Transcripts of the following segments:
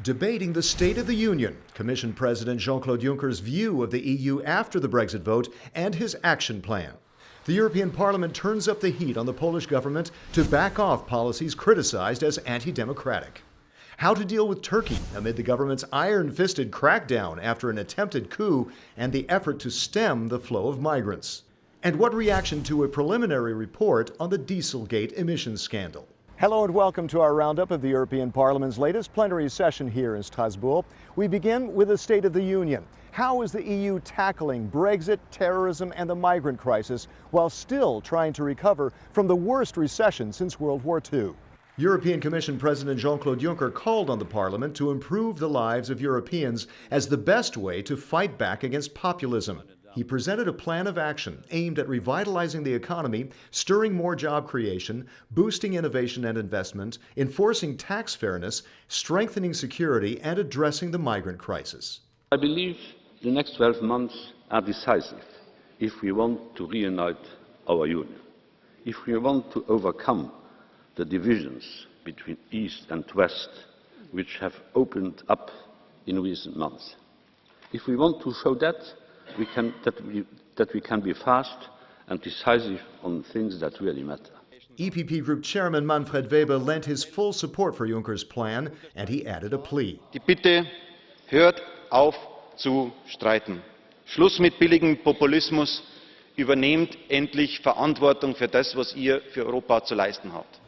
Debating the State of the Union, Commission President Jean-Claude Juncker's view of the EU after the Brexit vote and his action plan. The European Parliament turns up the heat on the Polish government to back off policies criticized as anti-democratic. How to deal with Turkey amid the government's iron-fisted crackdown after an attempted coup and the effort to stem the flow of migrants. And what reaction to a preliminary report on the Dieselgate emissions scandal. Hello and welcome to our roundup of the European Parliament's latest plenary session here in Strasbourg. We begin with the State of the Union. How is the EU tackling Brexit, terrorism, and the migrant crisis while still trying to recover from the worst recession since World War II? European Commission President Jean-Claude Juncker called on the Parliament to improve the lives of Europeans as the best way to fight back against populism. He presented a plan of action aimed at revitalizing the economy, stirring more job creation, boosting innovation and investment, enforcing tax fairness, strengthening security, and addressing the migrant crisis. I believe the next 12 months are decisive if we want to reunite our Union, if we want to overcome the divisions between East and West which have opened up in recent months. If we want to show that we can be fast and decisive on things that really matter. EPP Group Chairman Manfred lent his full support for Juncker's plan, and he added a plea. Die Bitte, hört auf zu streiten. Schluss mit billigem Populismus. Übernehmt endlich Verantwortung für das, was ihr für Europa zu leisten habt.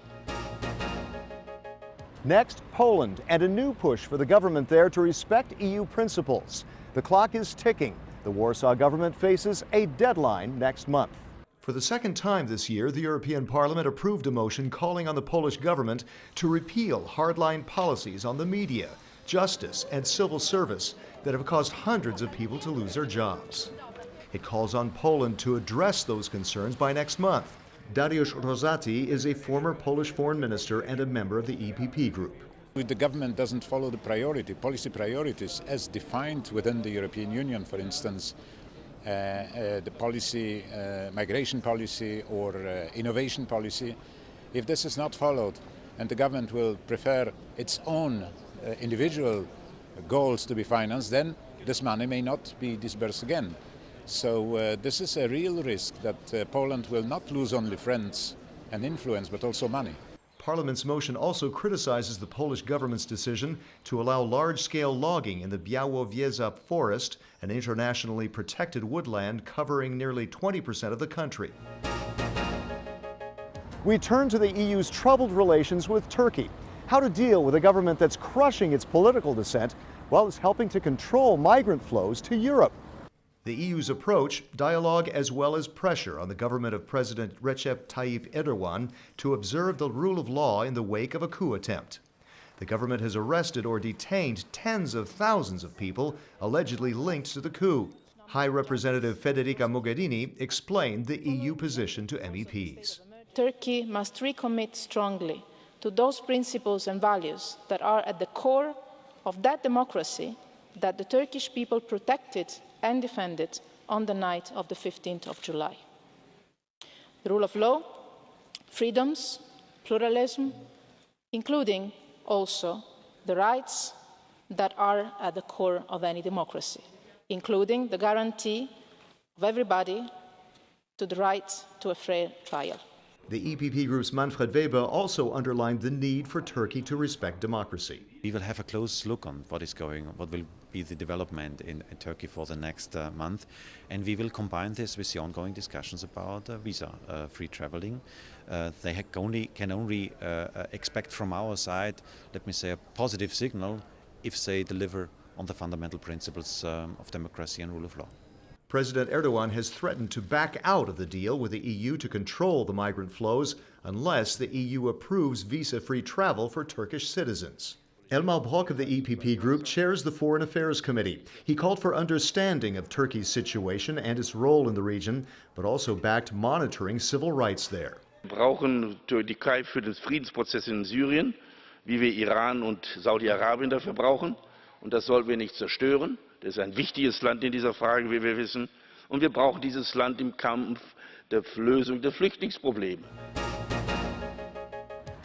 Next, Poland, and a new push for the government there to respect EU principles. The clock is ticking. The Warsaw government faces a deadline next month. For the second time this year, the European Parliament approved a motion calling on the Polish government to repeal hardline policies on the media, justice, and civil service that have caused hundreds of people to lose their jobs. It calls on Poland to address those concerns by next month. Dariusz Rosati is a former Polish foreign minister and a member of the EPP group. The government doesn't follow the policy priorities as defined within the European Union, for instance, the policy, migration policy or innovation policy. If this is not followed and the government will prefer its own individual goals to be financed, then this money may not be disbursed again. So this is a real risk that Poland will not lose only friends and influence, but also money. Parliament's motion also criticizes the Polish government's decision to allow large-scale logging in the Białowieża forest, an internationally protected woodland covering nearly 20% of the country. We turn to the EU's troubled relations with Turkey. How to deal with a government that's crushing its political dissent while it's helping to control migrant flows to Europe. The EU's approach, dialogue as well as pressure on the government of President Recep Tayyip Erdogan to observe the rule of law in the wake of a coup attempt. The government has arrested or detained tens of thousands of people allegedly linked to the coup. High Representative Federica Mogherini explained the EU position to MEPs. Turkey must recommit strongly to those principles and values that are at the core of that democracy that the Turkish people protected and defended on the night of the 15th of July. The rule of law, freedoms, pluralism, including also the rights that are at the core of any democracy, including the guarantee of everybody to the right to a fair trial. The EPP Group's Manfred also underlined the need for Turkey to respect democracy. We will have a close look on what is going on, what will be the development in Turkey for the next month, and we will combine this with the ongoing discussions about visa-free traveling. They can only expect from our side, let me say, a positive signal if they deliver on the fundamental principles of democracy and rule of law. President Erdogan has threatened to back out of the deal with the EU to control the migrant flows unless the EU approves visa-free travel for Turkish citizens. Elmar Brok of the EPP Group chairs the Foreign Affairs Committee. He called for understanding of Turkey's situation and its role in the region, but also backed monitoring civil rights there. Wir brauchen die Türkei für den Friedensprozess in Syrien, wie wir Iran und Saudi-Arabien dafür brauchen. Und das sollten wir nicht zerstören. Das ist ein wichtiges Land in dieser Frage, wie wir wissen. Und wir brauchen dieses Land im Kampf der Lösung der Flüchtlingsprobleme.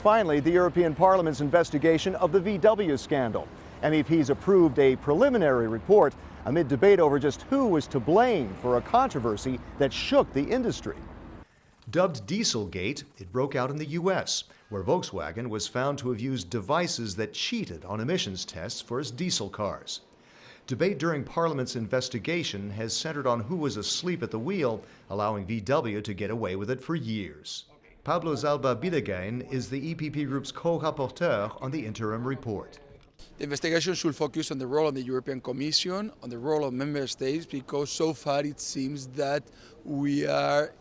Finally, the European Parliament's investigation of the VW scandal. MEPs approved a preliminary report amid debate over just who was to blame for a controversy that shook the industry. Dubbed Dieselgate, it broke out in the U.S., where Volkswagen was found to have used devices that cheated on emissions tests for its diesel cars. Debate during Parliament's investigation has centered on who was asleep at the wheel, allowing VW to get away with it for years. Pablo Zalba Bidegain is the EPP Group's co-rapporteur on the interim report. The investigation should focus on the role of the European Commission, on the role of member states, because so far it seems that we are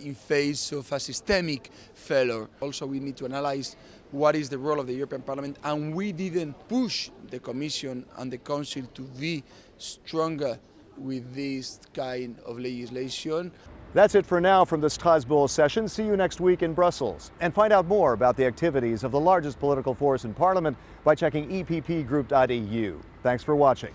in face of a systemic failure. Also, we need to analyze what is the role of the European Parliament, and we didn't push the Commission and the Council to be stronger with this kind of legislation. That's it for now from the Strasbourg session. See you next week in Brussels. And find out more about the activities of the largest political force in Parliament by checking eppgroup.eu. Thanks for watching.